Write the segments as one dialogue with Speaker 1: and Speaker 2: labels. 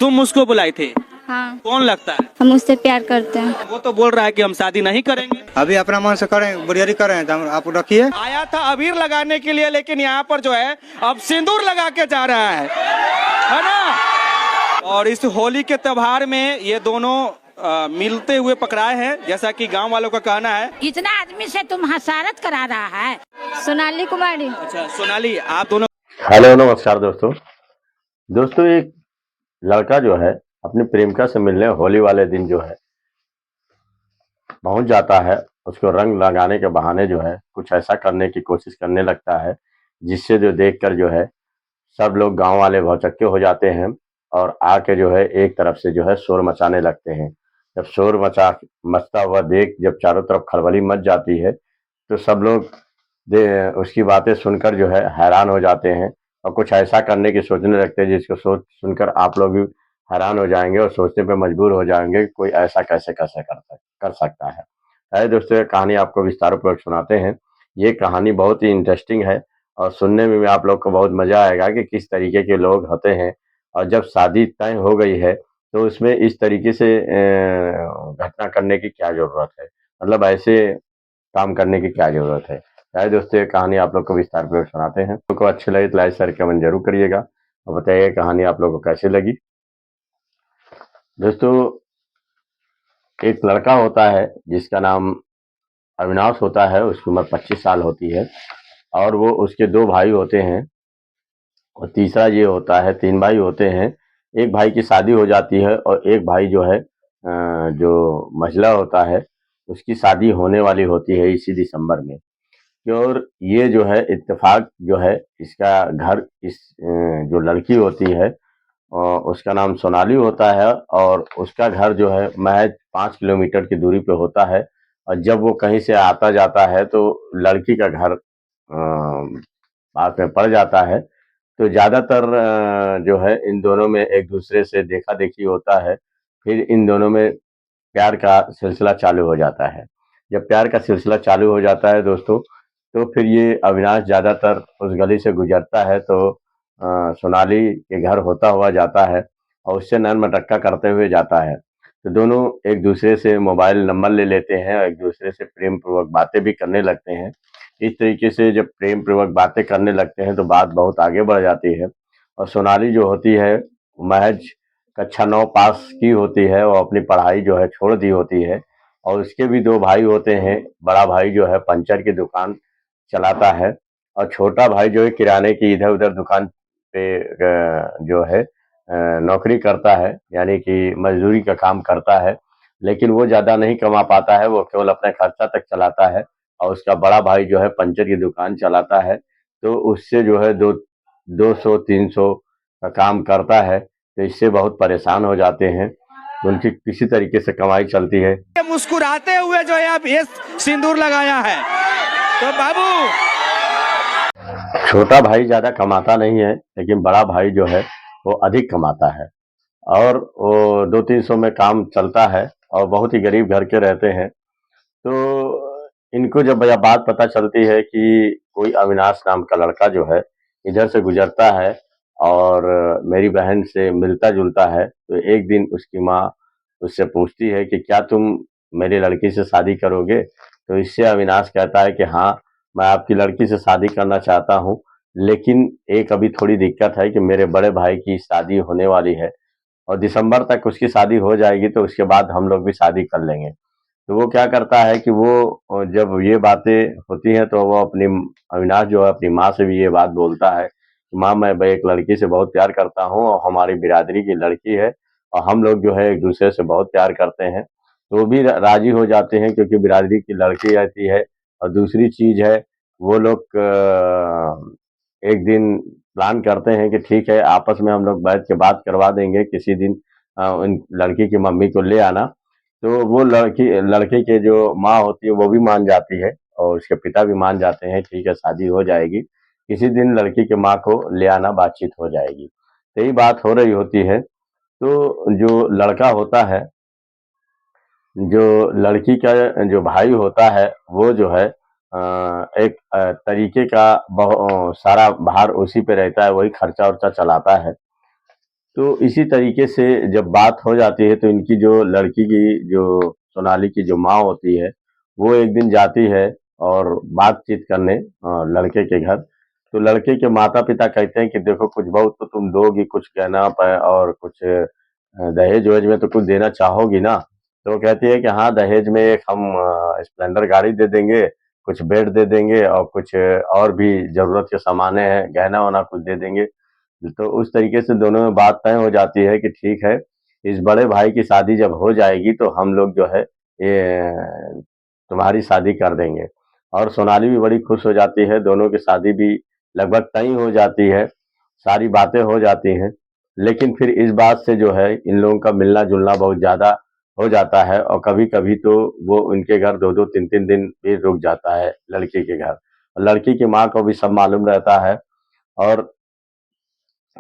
Speaker 1: तुम उसको बुलाई थे?
Speaker 2: हाँ,
Speaker 1: कौन लगता है?
Speaker 2: हम उससे प्यार करते हैं।
Speaker 1: वो तो बोल रहा है कि हम शादी नहीं करेंगे।
Speaker 3: अभी अपना मन से करें, बुरियारी करें तो आप रखिए।
Speaker 1: आया था अबीर लगाने के लिए, लेकिन यहाँ पर जो है अब सिंदूर लगा के जा रहा है ना। और इस होली के त्योहार में ये दोनों मिलते हुए पकड़ाए हैं, जैसा कि गांव वालों का कहना है।
Speaker 4: इतना आदमी से तुम हसारत करा रहा है।
Speaker 2: सोनाली कुमारी।
Speaker 1: अच्छा सोनाली, आप दोनों।
Speaker 5: हेलो नमस्कार दोस्तों, एक लड़का जो है अपनी प्रेमिका से मिलने होली वाले दिन जो है पहुंच जाता है। उसको रंग लगाने के बहाने जो है कुछ ऐसा करने की कोशिश करने लगता है, जिससे जो देखकर जो है सब लोग गांव वाले भौचक्के हो जाते हैं और आके जो है एक तरफ से जो है शोर मचाने लगते हैं। जब शोर मचता हुआ देख जब चारों तरफ खलबली मच जाती है तो सब लोग उसकी बातें सुनकर जो है हैरान हो जाते हैं और कुछ ऐसा करने की सोचने लगते हैं, जिसको सोच सुनकर आप लोग भी हैरान हो जाएंगे और सोचने पे मजबूर हो जाएंगे कि कोई ऐसा कैसे कैसे कर सकता है। है दोस्तों, ये कहानी आपको विस्तार पूर्वक सुनाते हैं। ये कहानी बहुत ही इंटरेस्टिंग है और सुनने में भी आप लोग को बहुत मजा आएगा कि किस तरीके के लोग होते हैं। और जब शादी तय हो गई है तो उसमें इस तरीके से घटना करने की क्या जरूरत है, मतलब ऐसे काम करने की क्या जरूरत है। चाहे दोस्तों ये कहानी आप लोग को विस्तार पूर्वक सुनाते हैं। आपको को अच्छी लगी तो लाइक शेयर कमेंट जरूर करिएगा और बताइए कहानी आप लोग को कैसी लगी। दोस्तों, एक लड़का होता है जिसका नाम अविनाश होता है। उसकी उम्र 25 साल होती है और वो उसके दो भाई होते हैं और तीसरा ये होता है, तीन भाई होते हैं। एक भाई की शादी हो जाती है और एक भाई जो है जो महिला होता है उसकी शादी होने वाली होती है इसी दिसंबर में। और ये जो है इत्तेफाक जो है इसका घर इस जो लड़की होती है उसका नाम सोनाली होता है और उसका घर जो है महज 5 किलोमीटर की दूरी पे होता है। और जब वो कहीं से आता जाता है तो लड़की का घर पास में पड़ जाता है। तो ज़्यादातर जो है इन दोनों में एक दूसरे से देखा देखी होता है। फिर इन दोनों में प्यार का सिलसिला चालू हो जाता है। जब प्यार का सिलसिला चालू हो जाता है दोस्तों, तो फिर ये अविनाश ज़्यादातर उस गली से गुजरता है तो सोनाली के घर होता हुआ जाता है और उससे नैन मटक्का करते हुए जाता है। तो दोनों एक दूसरे से मोबाइल नंबर ले लेते हैं और एक दूसरे से प्रेम पूर्वक बातें भी करने लगते हैं। इस तरीके से जब प्रेम पूर्वक बातें करने लगते हैं तो बात बहुत आगे बढ़ जाती है और सोनाली जो होती है महज कक्षा 9 पास की होती है। वो अपनी पढ़ाई जो है छोड़ दी होती है और उसके भी दो भाई होते हैं। बड़ा भाई जो है पंचर की दुकान चलाता है और छोटा भाई जो है किराने की इधर उधर दुकान पे जो है नौकरी करता है, यानी कि मजदूरी का काम करता है। लेकिन वो ज़्यादा नहीं कमा पाता है, वो केवल अपने खर्चा तक चलाता है। और उसका बड़ा भाई जो है पंचर की दुकान चलाता है तो उससे जो है 200-300 का काम करता है। तो इससे बहुत परेशान हो जाते हैं। उनकी किसी तरीके से कमाई चलती है।
Speaker 1: मुस्कुराते हुए जो है अब ये सिंदूर लगाया है तो बाबू।
Speaker 5: छोटा भाई ज़्यादा कमाता नहीं है लेकिन बड़ा भाई जो है वो अधिक कमाता है और वो 200-300 में काम चलता है और बहुत ही गरीब घर के रहते हैं। तो इनको जब यह बात पता चलती है कि कोई अविनाश नाम का लड़का जो है इधर से गुजरता है और मेरी बहन से मिलता जुलता है, तो एक दिन उसकी माँ उससे पूछती है कि क्या तुम मेरी लड़की से शादी करोगे। तो इससे अविनाश कहता है कि हाँ, मैं आपकी लड़की से शादी करना चाहता हूँ, लेकिन एक अभी थोड़ी दिक्कत है कि मेरे बड़े भाई की शादी होने वाली है और दिसंबर तक उसकी शादी हो जाएगी तो उसके बाद हम लोग भी शादी कर लेंगे। तो वो क्या करता है कि वो जब ये बातें होती हैं तो वो अपनी अविनाश जो है अपनी माँ से भी ये बात बोलता है कि माँ, मैं भाई एक लड़की से बहुत प्यार करता हूँ और हमारी बिरादरी की लड़की है और हम लोग जो है एक दूसरे से बहुत प्यार करते हैं। तो वो भी राजी हो जाते हैं क्योंकि बिरादरी की लड़की रहती है। और दूसरी चीज है, वो लोग एक दिन प्लान करते हैं कि ठीक है आपस में हम लोग बैठ के बात करवा देंगे किसी दिन, उन लड़की की मम्मी को ले आना। तो वो लड़के के जो माँ होती है वो भी मान जाती है और उसके पिता भी मान जाते हैं। ठीक है, शादी हो जाएगी, किसी दिन लड़की के माँ को ले आना, बातचीत हो जाएगी। तो यही बात हो रही होती है। तो जो लड़का होता है, जो लड़की का जो भाई होता है वो जो है एक तरीके का सारा भार उसी पे रहता है, वही खर्चा वर्चा चलाता है। तो इसी तरीके से जब बात हो जाती है तो इनकी जो लड़की की जो सोनाली की जो माँ होती है वो एक दिन जाती है और बातचीत करने लड़के के घर। तो लड़के के माता पिता कहते हैं कि देखो कुछ बहुत तो तुम दोगी, कुछ गहना और कुछ दहेज वहेज में तो कुछ देना चाहोगी ना। तो वो कहती है कि हाँ, दहेज में एक हम स्प्लेंडर गाड़ी दे देंगे, कुछ बेड दे देंगे और कुछ और भी जरूरत के सामानें हैं, गहना वना कुछ दे देंगे। तो उस तरीके से दोनों में बात तय हो जाती है कि ठीक है, इस बड़े भाई की शादी जब हो जाएगी तो हम लोग जो है ये तुम्हारी शादी कर देंगे। और सोनाली भी बड़ी खुश हो जाती है, दोनों की शादी भी लगभग तय हो जाती है, सारी बातें हो जाती हैं। लेकिन फिर इस बात से जो है इन लोगों का मिलना जुलना बहुत ज्यादा हो जाता है और कभी कभी तो वो उनके घर दो दो तीन तीन दिन भी रुक जाता है लड़की के घर। और लड़की की माँ को भी सब मालूम रहता है और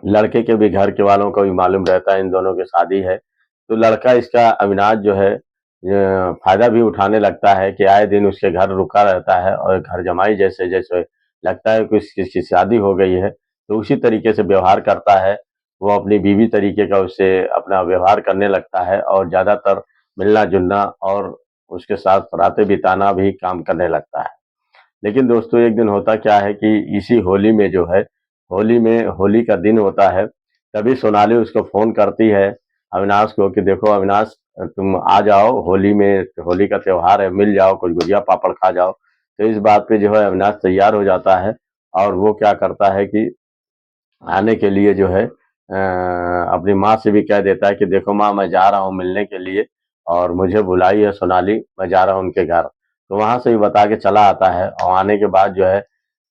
Speaker 5: लड़के के भी घर के वालों को भी मालूम रहता है इन दोनों की शादी है। तो लड़का इसका अविनाश जो है फायदा भी उठाने लगता है कि आए दिन उसके घर रुका रहता है और घर जमाई जैसे जैसे लगता है कि किसकी शादी हो गई है तो उसी तरीके से व्यवहार करता है। वो अपनी बीवी तरीके का उससे अपना व्यवहार करने लगता है और ज्यादातर मिलना जुलना और उसके साथ रातें बिताना भी काम करने लगता है। लेकिन दोस्तों एक दिन होता क्या है कि इसी होली में जो है, होली में होली का दिन होता है, तभी सोनाली उसको फ़ोन करती है अविनाश को कि देखो अविनाश, तुम आ जाओ होली में, होली का त्योहार है, मिल जाओ, कुछ गुजिया पापड़ खा जाओ। तो इस बात पे जो है अविनाश तैयार हो जाता है और वो क्या करता है कि आने के लिए जो है अपनी माँ से भी कह देता है कि देखो माँ, मैं जा रहा हूँ मिलने के लिए और मुझे बुलाई है सोनाली, मैं जा रहा हूँ उनके घर। तो वहां से भी बता के चला आता है और आने के बाद जो है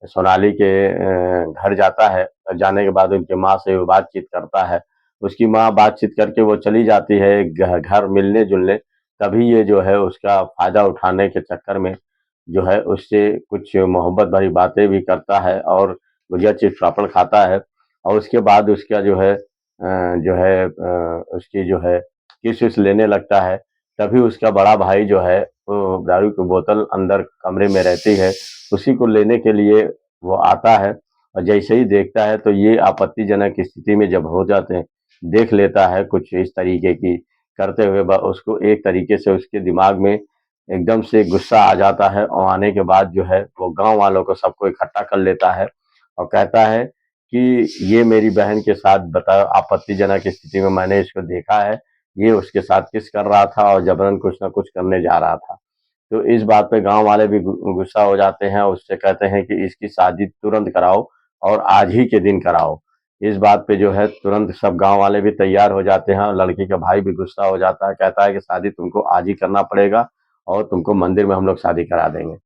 Speaker 5: सोनाली के घर जाता है और जाने के बाद उनकी माँ से वो बातचीत करता है। उसकी माँ बातचीत करके वो चली जाती है घर मिलने जुलने। तभी ये जो है उसका फायदा उठाने के चक्कर में जो है उससे कुछ मोहब्बत भरी बातें भी करता है और गुजिया चिप्स पापड़ खाता है। और उसके बाद उसका उसकी जो है किस विस लेने लगता है। तभी उसका बड़ा भाई जो है वो दारू की बोतल अंदर कमरे में रहती है, उसी को लेने के लिए वो आता है और जैसे ही देखता है तो ये आपत्तिजनक स्थिति में जब हो जाते हैं, देख लेता है कुछ इस तरीके की करते हुए उसको एक तरीके से उसके दिमाग में एकदम से गुस्सा आ जाता है और आने के बाद जो है वो गांव वालों को सबको इकट्ठा कर लेता है और कहता है कि ये मेरी बहन के साथ बताओ आपत्तिजनक स्थिति में मैंने इसको देखा है, ये उसके साथ किस कर रहा था और जबरन कुछ ना कुछ करने जा रहा था। तो इस बात पे गांव वाले भी गुस्सा हो जाते हैं और उससे कहते हैं कि इसकी शादी तुरंत कराओ और आज ही के दिन कराओ। इस बात पे जो है तुरंत सब गांव वाले भी तैयार हो जाते हैं और लड़की का भाई भी गुस्सा हो जाता है, कहता है कि शादी तुमको आज ही करना पड़ेगा और तुमको मंदिर में हम लोग शादी करा देंगे।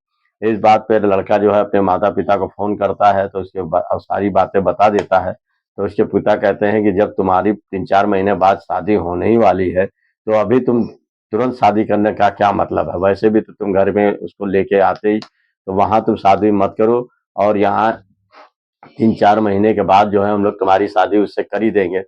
Speaker 5: इस बात पे लड़का जो है अपने माता पिता को फोन करता है तो और सारी बातें बता देता है। तो उसके पिता कहते हैं कि जब तुम्हारी 3-4 महीने बाद शादी होने ही वाली है तो अभी तुम तुरंत शादी करने का क्या मतलब है? वैसे भी तो तुम घर में उसको लेके आते ही, तो वहां तुम शादी मत करो और यहाँ 3-4 महीने के बाद जो है हम लोग तुम्हारी शादी उससे कर ही देंगे।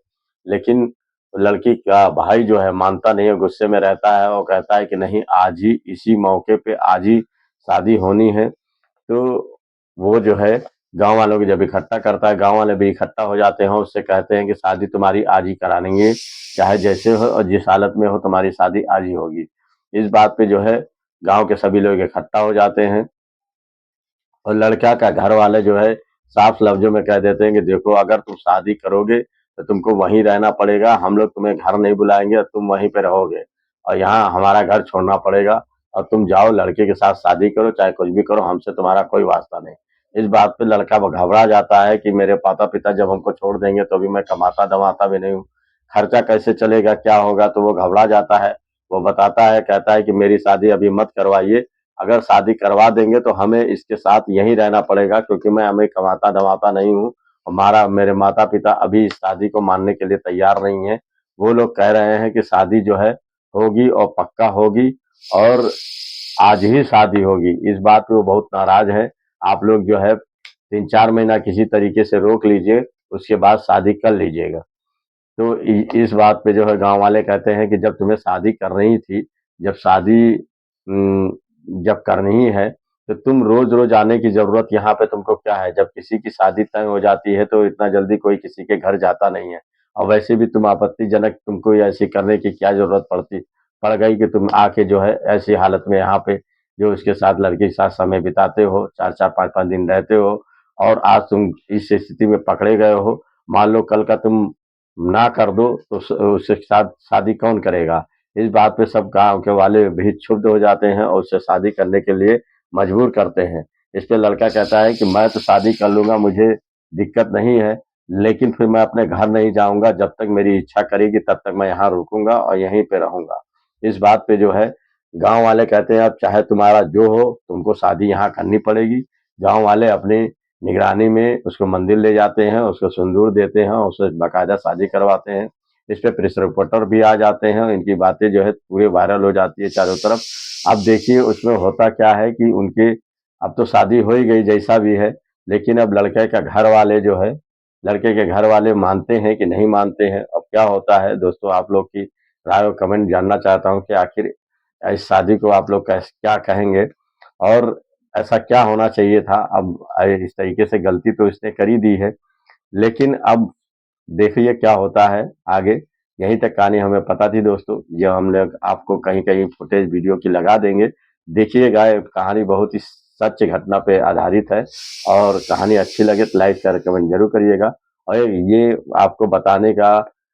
Speaker 5: लेकिन लड़की का भाई जो है मानता नहीं है, गुस्से में रहता है और कहता है कि नहीं, आज ही इसी मौके पे आज ही शादी होनी है। तो वो जो है गांव वालों को जब इकट्ठा करता है, गांव वाले भी इकट्ठा हो जाते हैं, उससे कहते हैं कि शादी तुम्हारी आज ही करा लेंगे, चाहे जैसे हो और जिस हालत में हो तुम्हारी शादी आज ही होगी। इस बात पे जो है गांव के सभी लोग इकट्ठा हो जाते हैं और लड़का का घर वाले जो है साफ लफ्जों में कह देते हैं कि देखो अगर तुम शादी करोगे तो तुमको वहीं रहना पड़ेगा, हम लोग तुम्हें घर नहीं बुलाएंगे और तुम वहीं पे रहोगे और यहाँ हमारा घर छोड़ना पड़ेगा और तुम जाओ लड़के के साथ शादी करो, चाहे कुछ भी करो, हमसे तुम्हारा कोई वास्ता नहीं। इस बात पे लड़का घबरा जाता है कि मेरे माता पिता जब हमको छोड़ देंगे तो अभी मैं कमाता धमाता भी नहीं हूँ, खर्चा कैसे चलेगा, क्या होगा। तो वो घबरा जाता है। वो बताता है, कहता है कि मेरी शादी अभी मत करवाइए, अगर शादी करवा देंगे तो हमें इसके साथ यहीं रहना पड़ेगा क्योंकि मैं हमें कमाता धमाता नहीं हूँ। हमारा मेरे माता पिता अभी इस शादी को मानने के लिए तैयार नहीं है। वो लोग कह रहे हैं कि शादी जो है होगी और पक्का होगी और आज ही शादी होगी। इस बात पे वो बहुत नाराज है। आप लोग जो है 3-4 महीना किसी तरीके से रोक लीजिए, उसके बाद शादी कर लीजिएगा। तो इस बात पे जो है गांव वाले कहते हैं कि जब तुम्हें शादी करनी ही थी, जब शादी उम, जब करनी ही है, तो तुम रोज-रोज आने की ज़रूरत यहाँ पे तुमको क्या है? जब किसी की शादी तय हो जाती है, तो इतना जल्दी कोई किसी के घर जाता नहीं है और वैसे भी तुम आपत्तिजनक, तुमको ऐसी करने की क्या जरूरत पड़ गई कि तुम आके जो है ऐसी हालत में यहाँ पे जो उसके साथ, लड़के के साथ समय बिताते हो, 4-4 5-5 दिन रहते हो, और आज तुम इस स्थिति में पकड़े गए हो। मान लो कल का तुम ना कर दो तो उसके साथ शादी कौन करेगा? इस बात पे सब गांव के वाले भी क्षुब्ध हो जाते हैं और उससे शादी करने के लिए मजबूर करते हैं। इस पे लड़का कहता है कि मैं तो शादी कर लूंगा, मुझे दिक्कत नहीं है, लेकिन फिर मैं अपने घर नहीं जाऊंगा, जब तक मेरी इच्छा करेगी तब तक मैं यहाँ रुकूंगा और यहीं पे रहूंगा। इस बात पे जो है गांव वाले कहते हैं अब चाहे तुम्हारा जो हो, तुमको शादी यहाँ करनी पड़ेगी। गांव वाले अपनी निगरानी में उसको मंदिर ले जाते हैं, उसको सिंदूर देते हैं, उससे बाकायदा शादी करवाते हैं। इस पे प्रेस रिपोर्टर भी आ जाते हैं, इनकी बातें जो है पूरे वायरल हो जाती है चारों तरफ। अब देखिए उसमें होता क्या है कि उनके अब तो शादी हो ही गई जैसा भी है, लेकिन अब लड़के का घर वाले जो है, लड़के के घर वाले मानते हैं कि नहीं मानते हैं। अब क्या होता है दोस्तों, आप लोग की राय और कमेंट जानना चाहता हूँ कि आखिर इस शादी को आप लोग क्या कहेंगे और ऐसा क्या होना चाहिए था? अब इस तरीके से गलती तो इसने कर ही दी है, लेकिन अब देखिए क्या होता है आगे। यहीं तक कहानी हमें पता थी दोस्तों, ये हम लोग आपको कहीं कहीं फुटेज वीडियो की लगा देंगे, देखिएगा। ये कहानी बहुत ही सच्ची घटना पे आधारित है, और कहानी अच्छी लगे तो लाइक शेयर कमेंट जरूर करिएगा। और ये आपको बताने का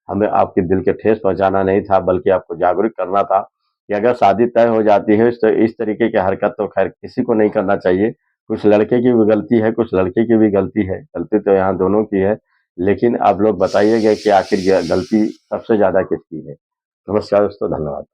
Speaker 5: हमें आपके दिल के ठेस पहुंचाना नहीं था, बल्कि आपको जागरूक करना था कि अगर शादी तय हो जाती है तो इस तरीके की हरकत तो खैर किसी को नहीं करना चाहिए। कुछ लड़के की भी गलती है, कुछ लड़के की भी गलती है, गलती तो यहाँ दोनों की है। लेकिन आप लोग बताइएगा कि आखिर ये गलती सबसे ज्यादा किसकी है। नमस्कार दोस्तों, धन्यवाद।